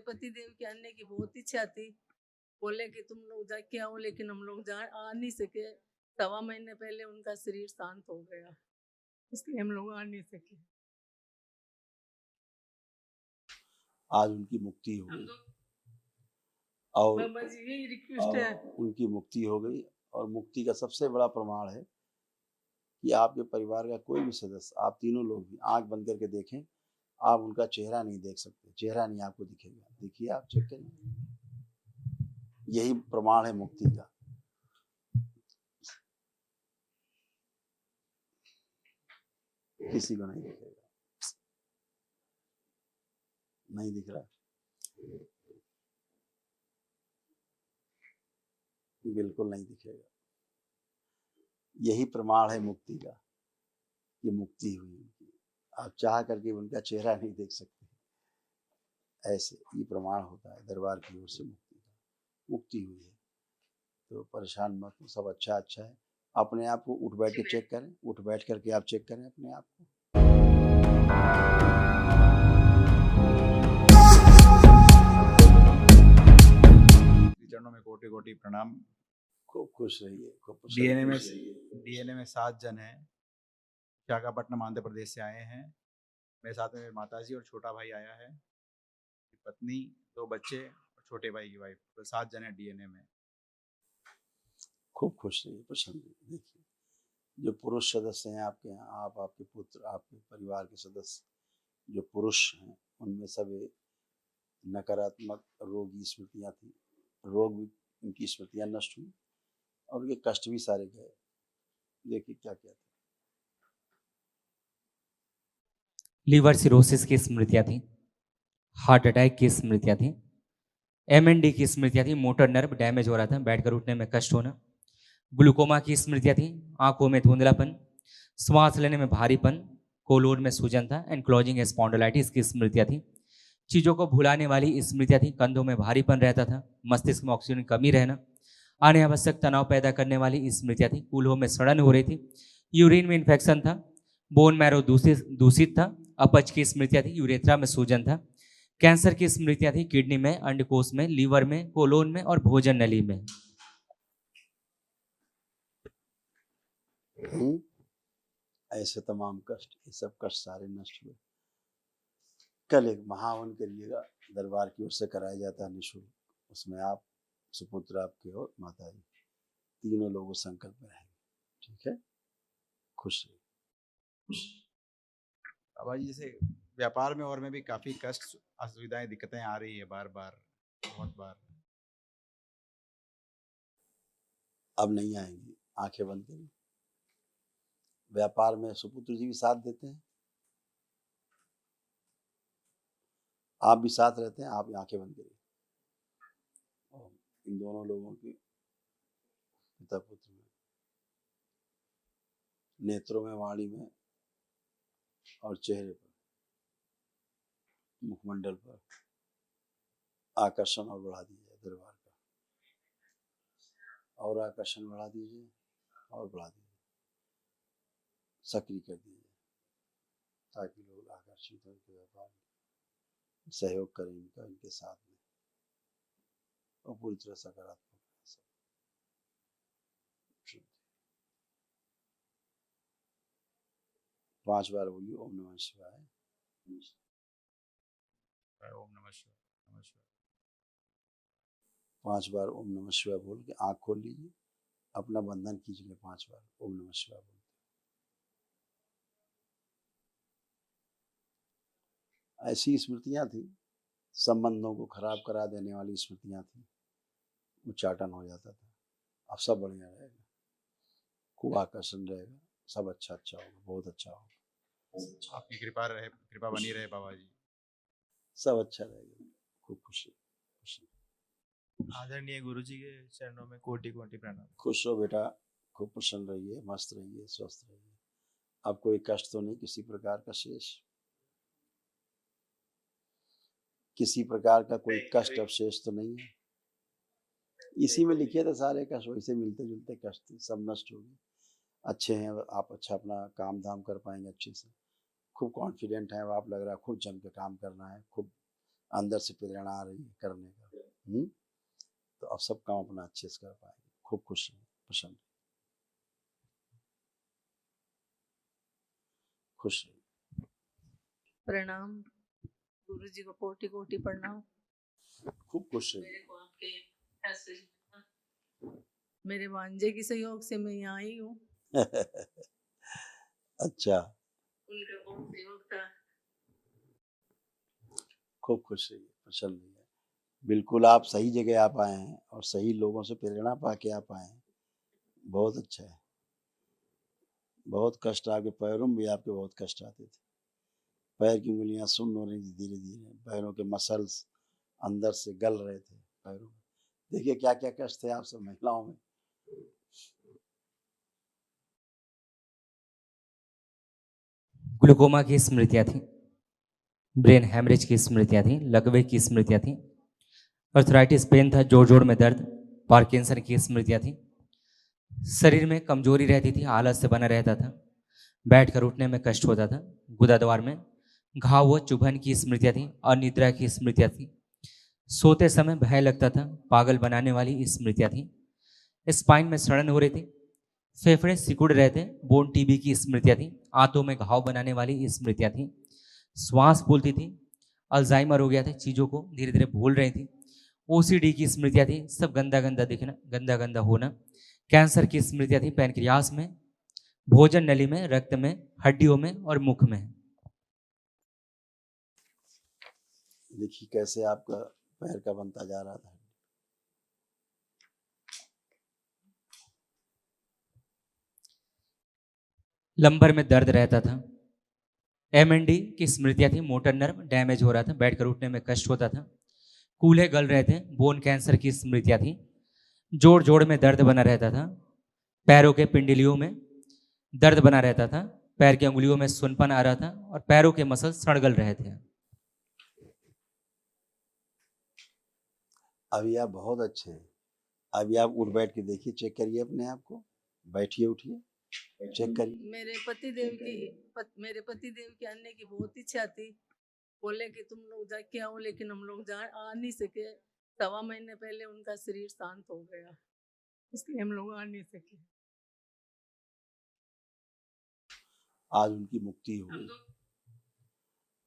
पति देव की आने की बहुत इच्छा थी। बोले कि तुम लोग जाके आओ, लेकिन हम लोग आ नहीं सके। 1.25 महीने पहले उनका शरीर शांत हो गया, इसलिए हम लोग आ नहीं सके। आज उनकी मुक्ति हो गई और बाबा जी यही रिक्वेस्ट है। उनकी मुक्ति हो गई। और मुक्ति का सबसे बड़ा प्रमाण है कि आपके परिवार का कोई भी सदस्य, आप तीनों लोग भी आंख बंद करके देखें, आप उनका चेहरा नहीं देख सकते, चेहरा नहीं आपको दिखेगा। देखिए, आप चेक करिए, यही प्रमाण है मुक्ति का। किसी को नहीं दिखेगा, नहीं दिख रहा, बिल्कुल नहीं दिखेगा। यही प्रमाण है मुक्ति का, ये मुक्ति हुई उनकी। आप चाह करके उनका चेहरा नहीं देख सकते, ऐसे ये प्रमाण होता है दरबार की ओर से मुक्ति का। मुक्ति हुई है तो परेशान मत हो, सब अच्छा अच्छा है। अपने आप को उठ बैठ के चेक करें, उठ बैठ करके आप चेक करें अपने आप को। चरणों में कोटि कोटि प्रणाम। खूब खुश रहिए, खूब डीएनए में 7 जन हैं, विशाखापट्टनम आंध्र प्रदेश से आए हैं। मेरे साथ में मेरी माताजी और छोटा भाई आया है, पत्नी, 2 बच्चे और छोटे भाई की वाइफ, तो 7 जन है डीएनए में। खूब खुश रहिए, प्रसन्न रहिए। देखिए, जो पुरुष सदस्य हैं आपके यहाँ, आप, आपके पुत्र, आपके परिवार के सदस्य जो पुरुष हैं, उनमें सब नकारात्मक रोगी स्मृतियाँ थी, रोग भी, उनकी स्मृतियाँ नष्ट हुई और उनके कष्ट भी सारे गए। देखिए क्या क्या था। लीवर सिरोसिस की स्मृतियाँ थी, हार्ट अटैक की स्मृतियाँ थी, MND की स्मृतियाँ थी, मोटर नर्व डैमेज हो रहा था, बैठकर उठने में कष्ट होना, ग्लूकोमा की स्मृतियाँ थी, आंखों में धुंधलापन, श्वास लेने में भारीपन, कोलोन में सूजन था, एंक्लोजिंग स्पॉन्डिलाइटिस की स्मृतियाँ थी, चीज़ों को भुलाने वाली स्मृतियाँ थी, कंधों में भारीपन रहता था, मस्तिष्क में ऑक्सीजन की कमी रहना, अनावश्यक तनाव पैदा करने वाली स्मृतियाँ थी, कूल्हों में सड़न हो रही थी, यूरिन में इन्फेक्शन था, बोन मैरो दूषित था, अपच की स्मृतियाँ थी, यूरेथ्रा में सूजन था, कैंसर की स्मृतियाँ थी, किडनी में, अंडकोश में, लीवर में, कोलोन में और भोजन नली में। ऐसे तमाम कष्ट, ये सब कष्ट सारे नष्ट हुए। कल एक महावन करिएगा, दरबार की ओर से कराया जाता है निःशुल्क, उसमें आप, सुपुत्र आपके और माता जी, तीनों लोग संकल्प में रहेंगे। ठीक है, खुश रहिए। बाबा जी, जैसे व्यापार में और में भी काफी कष्ट, असुविधाएं, दिक्कतें आ रही है बार बार, बहुत बार। अब नहीं आएंगी, आंखें बंद करिए। व्यापार में सुपुत्र जी भी साथ देते हैं, आप भी साथ रहते हैं, आप आंखें बंद करिए। और इन दोनों लोगों की पिता पुत्र में, नेत्रों में, वाणी में और चेहरे पर, मुखमंडल पर आकर्षण और बढ़ा दीजिए दरबार का, और आकर्षण बढ़ा दीजिए और बढ़ा दीजिए, सक्रिय कर दीजिए, ताकि लोग आकर्षित हो इनके व्यापार में, सहयोग करें इनका, इनके साथ में, और पूरी तरह सकारात्मक। 5 बार बोलिए ओम नमः शिवाय। ओम नमः शिवाय, नमः शिवाय। 5 बार ओम नमः शिवाय बोल के आंख खोल लीजिए, अपना बंधन कीजिए 5 बार ओम नमः शिवाय बोल। ऐसी स्मृतियां थी, संबंधों को खराब करा देने वाली स्मृतियां थी, उच्चाटन हो जाता था। अब सब बढ़िया रहेगा, खूब आकर्षण रहेगा, सब अच्छा अच्छा होगा, बहुत अच्छा होगा। आपकी कृपा रहे, कृपा बनी रहे बाबा जी, सब अच्छा रहेगा, खूब खुशी खुशी। आदरणीय गुरु जी के चरणों में कोटि कोटि प्रणाम। खुश हो बेटा, खूब प्रसन्न रहिए, मस्त रहिए, स्वस्थ रहिए। अब कोई कष्ट तो नहीं, किसी प्रकार का शेष, किसी प्रकार का कोई कष्ट अवशेष तो नहीं है। इसी में लिखे थे सारे कष्ट, वैसे मिलते जुलते कष्ट थे, सब नष्ट हो गए। अच्छे हैं आप, अच्छा अपना काम धाम कर पाएंगे अच्छे से, खूब कॉन्फिडेंट है आप, लग रहा है खूब जम के काम करना है, खूब अंदर से प्रेरणा आ रही है करने का। तो अब सब काम अपना अच्छे से कर पाएंगे। खूब खुश है, प्रसन्न, खुश है। प्रणाम गुरु जी को, कोटि कोटि प्रणाम। खूब खुश है। मेरे को आपके ऐसे मेरे भांजे की सहयोग से मैं यहाँ आई हूँ। अच्छा, उनका बहुत सहयोग था। खूब खुश रहिए, प्रसन्न रहिए। बिल्कुल आप सही जगह आप आए हैं और सही लोगों से प्रेरणा पा के आप आए हैं। बहुत अच्छा है। बहुत कष्ट, आपके पैरों में भी आपके बहुत कष्ट आते थे। पैर की उंगलियां सुन्न हो रही थी धीरे धीरे, पैरों के मसल्स अंदर से गल रहे थे पैरों में। देखिए क्या क्या कष्ट थे आप सब महिलाओं में। ग्लूकोमा की स्मृतियाँ थी, ब्रेन हैमरेज की स्मृतियाँ थी, लकवे की स्मृतियाँ थी, अर्थराइटिस पेन था, जोड़ जोड़ में दर्द, पार्किंसन की स्मृतियाँ थी, शरीर में कमजोरी रहती थी, आलस से बना रहता था, बैठकर उठने में कष्ट होता था, गुदाद्वार में घाव व चुभन की स्मृतियाँ थी, अनिद्रा की स्मृतियाँ थी, सोते समय भय लगता था, पागल बनाने वाली स्मृतियाँ थी, स्पाइन में सड़न हो रही थी, फेफड़े सिकुड़ रहे थे, बोन टीबी की स्मृतियाँ थी, आंतों में घाव बनाने वाली स्मृतियाँ थी, श्वास फूलती थी, अल्जाइमर हो गया था, चीज़ों को धीरे धीरे भूल रही थी, ओसीडी की स्मृतियाँ थी, सब गंदा गंदा दिखना, गंदा गंदा होना, कैंसर की स्मृतियाँ थी, पैनक्रियास में, भोजन नली में, रक्त में, हड्डियों में और मुख में। देखिए कैसे आपका पैर का बनता जा रहा था। लंबर में दर्द रहता था, एमएनडी की स्मृतियाँ थी, मोटर नर्व डैमेज हो रहा था, बैठकर उठने में कष्ट होता था, कूल्हे गल रहे थे, बोन कैंसर की स्मृतियाँ थी, जोड़ जोड़ में दर्द बना रहता था, पैरों के पिंडलियों में दर्द बना रहता था, पैर की अंगुलियों में सुनपन आ रहा था और पैरों के मसल सड़गल रहे थे। अभी आप बहुत अच्छे हैं। अभी आप उठ बैठ के देखिए, चेक करिए अपने आप को, बैठिए उठिए, चेक करिए। मेरे पति देव की आने की बहुत इच्छा थी। बोले कि तुम लोग जाके आओ, लेकिन हम लोग आ नहीं सके। 1.25 महीने पहले उनका शरीर शांत हो गया, इसलिए हम लोग आ नहीं सके। आज उनकी मुक्ति हो गई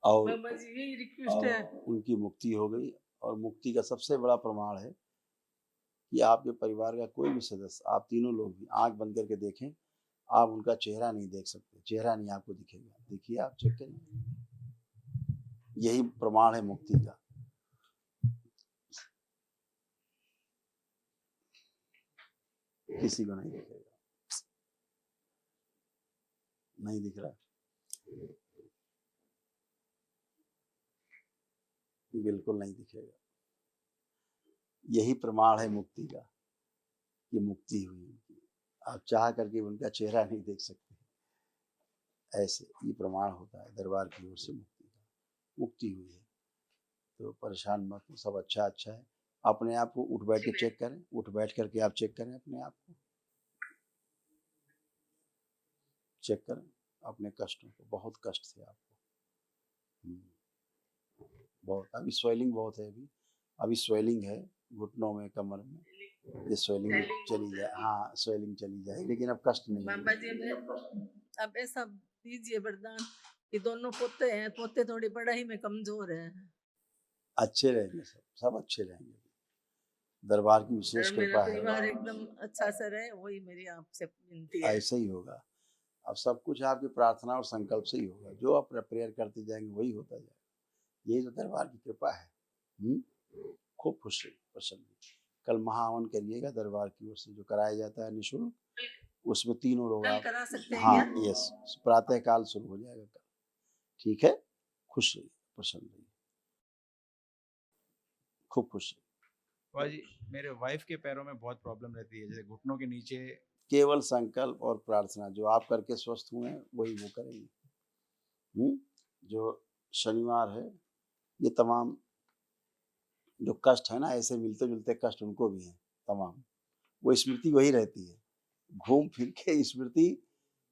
और बाबा जी यही रिक्वेस्ट है। उनकी मुक्ति हो गई और मुक्ति का सबसे बड़ा प्रमाण है कि आपके परिवार का कोई भी सदस्य, आप तीनों लोग भी आंख बंद करके देखें, आप उनका चेहरा नहीं देख सकते, चेहरा नहीं आपको दिखेगा। देखिए आप चेक करिए, यही प्रमाण है मुक्ति का। किसी को नहीं दिखेगा, नहीं दिख रहा, बिल्कुल नहीं दिखेगा। यही प्रमाण है मुक्ति का कि मुक्ति हुई उनकी। आप चाह करके उनका चेहरा नहीं देख सकते, ऐसे ये प्रमाण होता है दरबार की ओर से मुक्ति का। मुक्ति हुई है तो परेशान मत हो, सब अच्छा अच्छा है। अपने आप को उठ बैठ के चेक करें, उठ बैठ करके आप चेक करें अपने आप को, चेक करें अपने कष्टों को। बहुत कष्ट थे आपको, बहुत। अभी स्वेलिंग बहुत है, अभी स्वेलिंग है घुटनों में, कमर में, ये स्वेलिंग चली जाए। हाँ स्वेलिंग चली जाए, लेकिन अब कष्ट नहीं है। बाबा जी अब ऐसा दीजिए वरदान कि दोनों पोते हैं, पोते थोड़ी पढ़ाई में कमजोर हैं, अच्छे रहेंगे, सब अच्छे रहेंगे। दरबार की विशेष कृपा है। परिवार एकदम अच्छा से रहे, वही मेरी आपसे विनती है। ऐसा ही होगा। अब सब कुछ आपकी प्रार्थना और संकल्प से ही होगा। जो आप प्रेयर करते जाएंगे वही होता जाएगा। यही तो दरबार की कृपा है। खूब खुश रहिए, प्रसन्न रहिए। कल महाहवन करिएगा दरबार की ओर से, जो कराया जाता है निःशुल्क, उसमें तीनों लोग आप करा सकते हैं। हाँ यस, प्रातः काल शुरू हो जाएगा कल। ठीक है, खुश रहिए, प्रसन्न रहिए, खूब खुश रहिए। बाबा जी मेरे वाइफ के पैरों में बहुत प्रॉब्लम रहती है, जैसे घुटनों के नीचे। केवल संकल्प और प्रार्थना, जो आप करके स्वस्थ हुए हैं वही वो करेंगे। जो शनिवार है, ये तमाम जो कष्ट है ना, ऐसे मिलते जुलते कष्ट उनको भी हैं तमाम। वो स्मृति वही रहती है, घूम फिर के स्मृति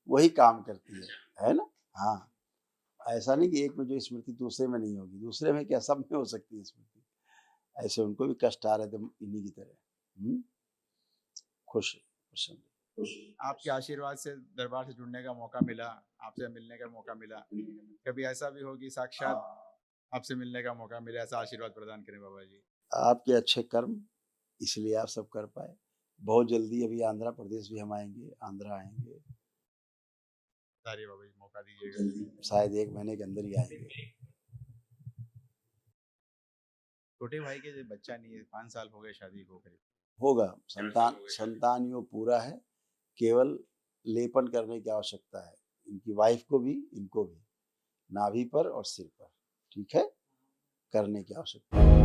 वही काम करती है ना। हाँ ऐसा नहीं कि एक में जो स्मृति दूसरे में नहीं होगी, दूसरे में क्या सब में हो सकती है स्मृति। ऐसे उनको भी कष्ट आ रहे थे इन्हीं की तरह। खुश प्रसन्न। आपके आशीर्वाद से दरबार से जुड़ने का मौका मिला, आपसे मिलने का मौका मिला। कभी ऐसा भी हो कि साक्षात आपसे मिलने का मौका मिले, ऐसा आशीर्वाद प्रदान करें बाबा जी। आपके अच्छे कर्म इसलिए आप सब कर पाए। बहुत जल्दी अभी आंध्र प्रदेश भी हम आएंगे, आंध्रा आएंगे। सारी बाबा जी मौका दीजिएगा। शायद 1 महीने के अंदर ही आएंगे। छोटे भाई के बच्चा नहीं है, 5 साल हो गए शादी को करीब। होगा, संतान योग पूरा है, केवल लेपन करने की आवश्यकता है। इनकी वाइफ को भी, इनको भी, नाभि पर और सिर पर, ठीक है, करने की आवश्यकता है।